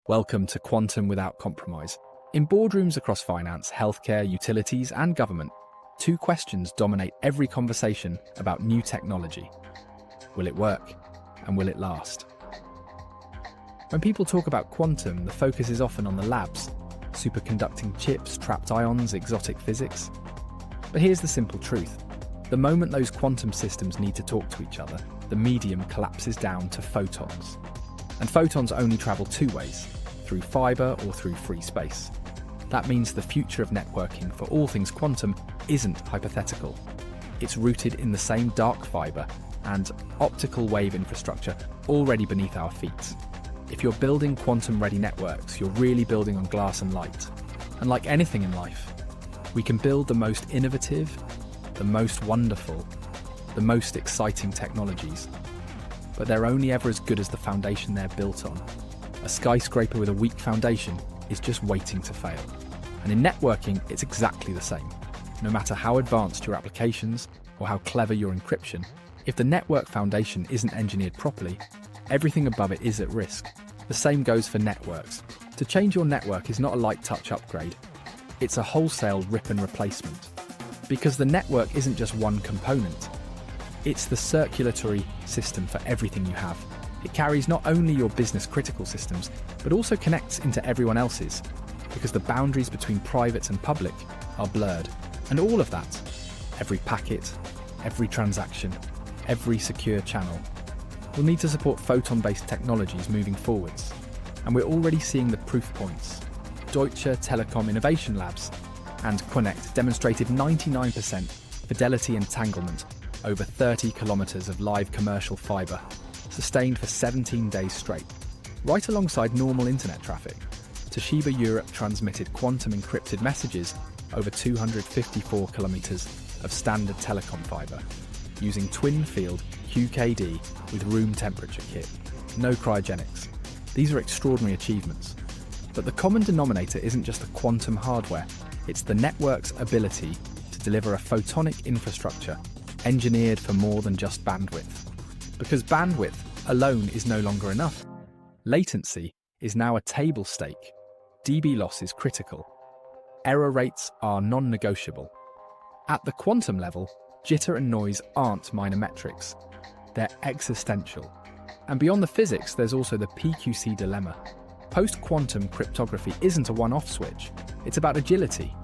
Welcome to Quantum Without Compromise. In boardrooms across finance, healthcare, utilities, and government, two questions dominate every conversation about new technology. Will it work? And will it last? When people talk about quantum, the focus is often on the labs, superconducting chips, trapped ions, exotic physics. But here's the simple truth. The moment those quantum systems need to talk to each other, the medium collapses down to photons. And photons only travel two ways, through fibre or through free space. That means the future of networking for all things quantum isn't hypothetical. It's rooted in the same dark fibre and optical wave infrastructure already beneath our feet. If you're building quantum-ready networks, you're really building on glass and light. And like anything in life, we can build the most innovative, the most wonderful, the most exciting technologies, but they're only ever as good as the foundation they're built on. A skyscraper with a weak foundation is just waiting to fail. And in networking, it's exactly the same. No matter how advanced your applications or how clever your encryption, if the network foundation isn't engineered properly, everything above it is at risk. The same goes for networks. To change your network is not a light touch upgrade. It's a wholesale rip and replacement. Because the network isn't just one component. It's the circulatory system for everything you have. It carries not only your business critical systems, but also connects into everyone else's, because the boundaries between private and public are blurred. And all of that, every packet, every transaction, every secure channel, will need to support photon-based technologies moving forwards. And we're already seeing the proof points. Deutsche Telekom Innovation Labs and Connect demonstrated 99% fidelity entanglement over 30 kilometers of live commercial fibre, sustained for 17 days straight. Right alongside normal internet traffic, Zayo Europe transmitted quantum encrypted messages over 254 kilometers of standard telecom fibre, using twin-field QKD with room temperature kit. No cryogenics. These are extraordinary achievements. But the common denominator isn't just the quantum hardware, it's the network's ability to deliver a photonic infrastructure engineered for more than just bandwidth. Because bandwidth alone is no longer enough. Latency is now a table stake. dB loss is critical. Error rates are non-negotiable. At the quantum level, jitter and noise aren't minor metrics. They're existential. And beyond the physics, there's also the PQC dilemma. Post-quantum cryptography isn't a one-off switch. It's about agility,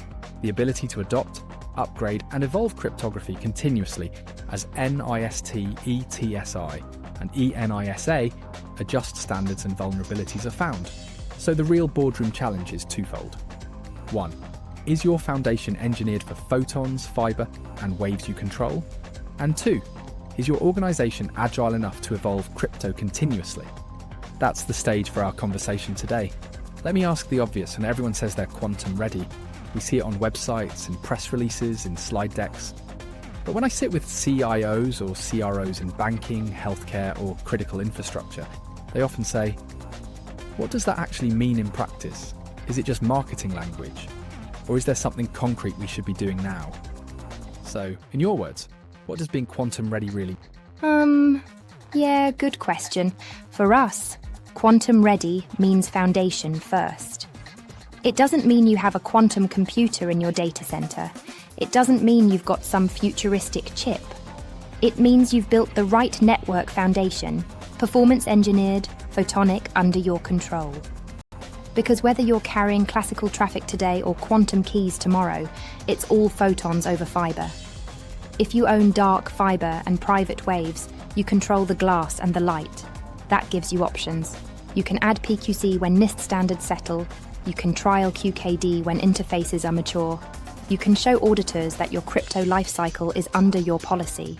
the ability to adopt, upgrade, and evolve cryptography continuously as NIST, ETSI, and ENISA adjust standards and vulnerabilities are found. So the real boardroom challenge is twofold. 1. Is your foundation engineered for photons, fibre, and waves you control? And 2. Is your organization agile enough to evolve crypto continuously? That's the stage for our conversation today. Let me ask the obvious, and everyone says they're quantum ready. We see it on websites, in press releases, in slide decks. But when I sit with CIOs or CROs in banking, healthcare, or critical infrastructure, they often say, what does that actually mean in practice? Is it just marketing language? Or is there something concrete we should be doing now? So, in your words, what does being quantum ready really mean? Yeah, good question. For us, quantum ready means foundation first. It doesn't mean you have a quantum computer in your data center. It doesn't mean you've got some futuristic chip. It means you've built the right network foundation, performance engineered, photonic, under your control. Because whether you're carrying classical traffic today or quantum keys tomorrow, it's all photons over fiber. If you own dark fiber and private waves, you control the glass and the light. That gives you options. You can add PQC when NIST standards settle. You can trial QKD when interfaces are mature. You can show auditors that your crypto lifecycle is under your policy.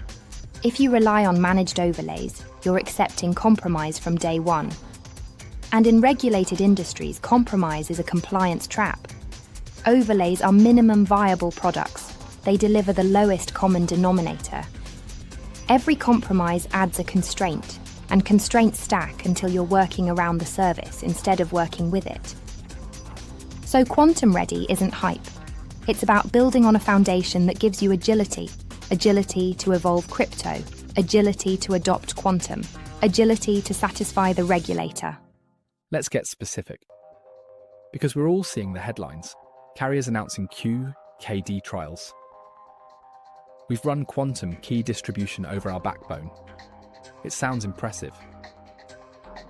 If you rely on managed overlays, you're accepting compromise from day one. And in regulated industries, compromise is a compliance trap. Overlays are minimum viable products. They deliver the lowest common denominator. Every compromise adds a constraint, and constraints stack until you're working around the service instead of working with it. So quantum ready isn't hype. It's about building on a foundation that gives you agility to evolve crypto, agility to adopt quantum, agility to satisfy the regulator. Let's get specific. Because we're all seeing the headlines. Carriers announcing QKD trials. We've run quantum key distribution over our backbone. It sounds impressive.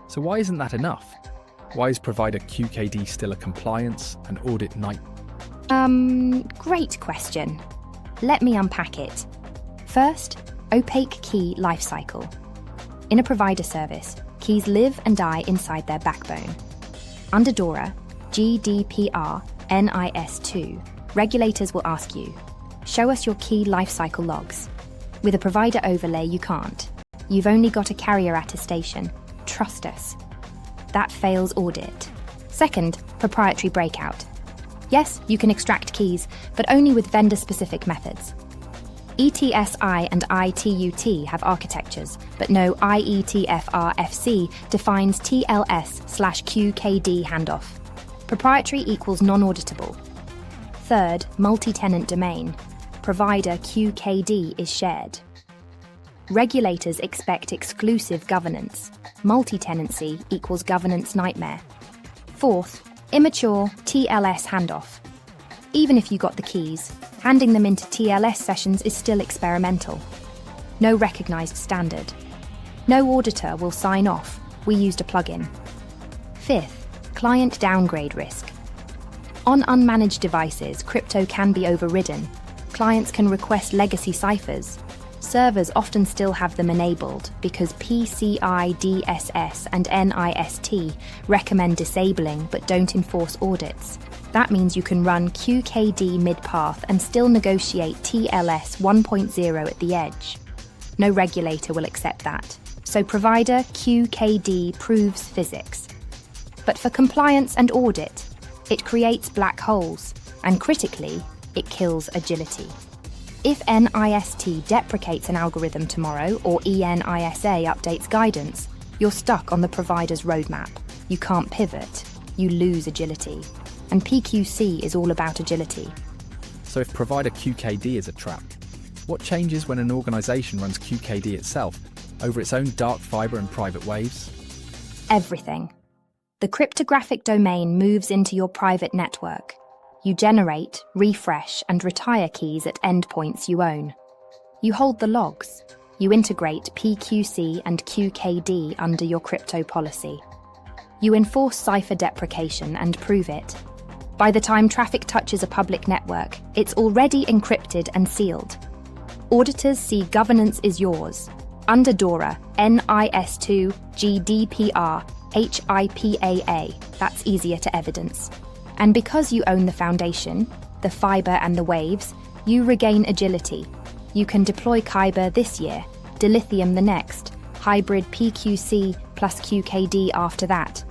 So why isn't that enough? Why is provider QKD still a compliance and audit nightmare? Great question. Let me unpack it. First, opaque key lifecycle. In a provider service, keys live and die inside their backbone. Under DORA, GDPR, NIS2, regulators will ask you, show us your key lifecycle logs. With a provider overlay, you can't. You've only got a carrier attestation. Trust us. That fails audit. Second, proprietary breakout. Yes, you can extract keys, but only with vendor-specific methods. ETSI and ITUT have architectures, but no IETFRFC defines TLS/QKD handoff. Proprietary equals non-auditable. Third, multi-tenant domain. Provider QKD is shared. Regulators expect exclusive governance. Multi-tenancy equals governance nightmare. Fourth, immature TLS handoff. Even if you got the keys, handing them into TLS sessions is still experimental. No recognized standard. No auditor will sign off. We used a plugin. Fifth, client downgrade risk. On unmanaged devices, crypto can be overridden. Clients can request legacy ciphers. Servers often still have them enabled because PCI DSS and NIST recommend disabling but don't enforce audits. That means you can run QKD mid-path and still negotiate TLS 1.0 at the edge. No regulator will accept that. So provider QKD proves physics. But for compliance and audit, it creates black holes, and critically, it kills agility. If NIST deprecates an algorithm tomorrow or ENISA updates guidance, you're stuck on the provider's roadmap. You can't pivot. You lose agility. And PQC is all about agility. So if provider QKD is a trap, what changes when an organization runs QKD itself over its own dark fibre and private waves? Everything. The cryptographic domain moves into your private network. You generate, refresh, and retire keys at endpoints you own. You hold the logs. You integrate PQC and QKD under your crypto policy. You enforce cipher deprecation and prove it. By the time traffic touches a public network, it's already encrypted and sealed. Auditors see governance is yours. Under DORA, NIS2, GDPR, HIPAA, that's easier to evidence. And because you own the foundation, the fibre and the waves, you regain agility. You can deploy Kyber this year, dilithium the next, hybrid PQC plus QKD after that.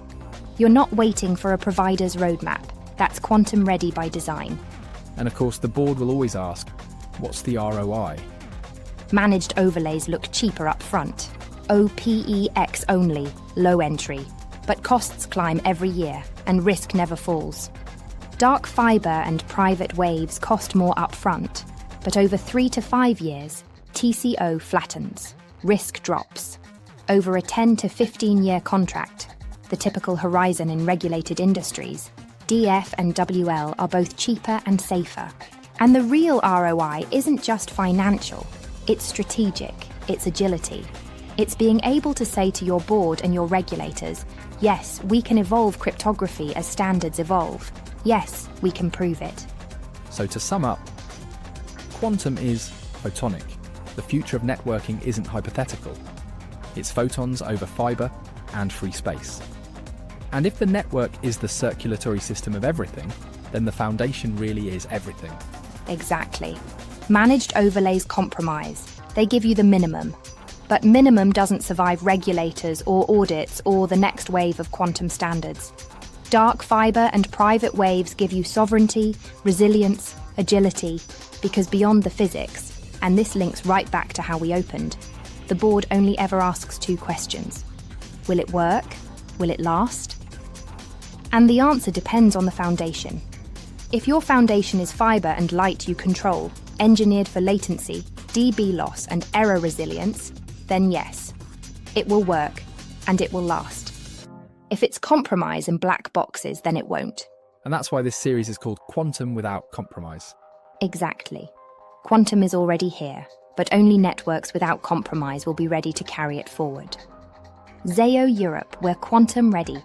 You're not waiting for a provider's roadmap. That's quantum ready by design. And of course, the board will always ask, what's the ROI? Managed overlays look cheaper up front. OPEX only, low entry. But costs climb every year, and risk never falls. Dark fibre and private waves cost more upfront, but over 3 to 5 years, TCO flattens, risk drops. Over a 10 to 15-year contract, the typical horizon in regulated industries, DF and WL are both cheaper and safer. And the real ROI isn't just financial, it's strategic, it's agility. It's being able to say to your board and your regulators, yes, we can evolve cryptography as standards evolve. Yes, we can prove it. So to sum up, quantum is photonic. The future of networking isn't hypothetical. It's photons over fibre and free space. And if the network is the circulatory system of everything, then the foundation really is everything. Exactly. Managed overlays compromise. They give you the minimum. But minimum doesn't survive regulators or audits or the next wave of quantum standards. Dark fibre and private waves give you sovereignty, resilience, agility, because beyond the physics, and this links right back to how we opened, the board only ever asks 2 questions. Will it work? Will it last? And the answer depends on the foundation. If your foundation is fibre and light you control, engineered for latency, dB loss and error resilience, then yes, it will work and it will last. If it's compromise and black boxes, then it won't. And that's why this series is called Quantum Without Compromise. Exactly. Quantum is already here, but only networks without compromise will be ready to carry it forward. Zayo Europe, we're quantum ready.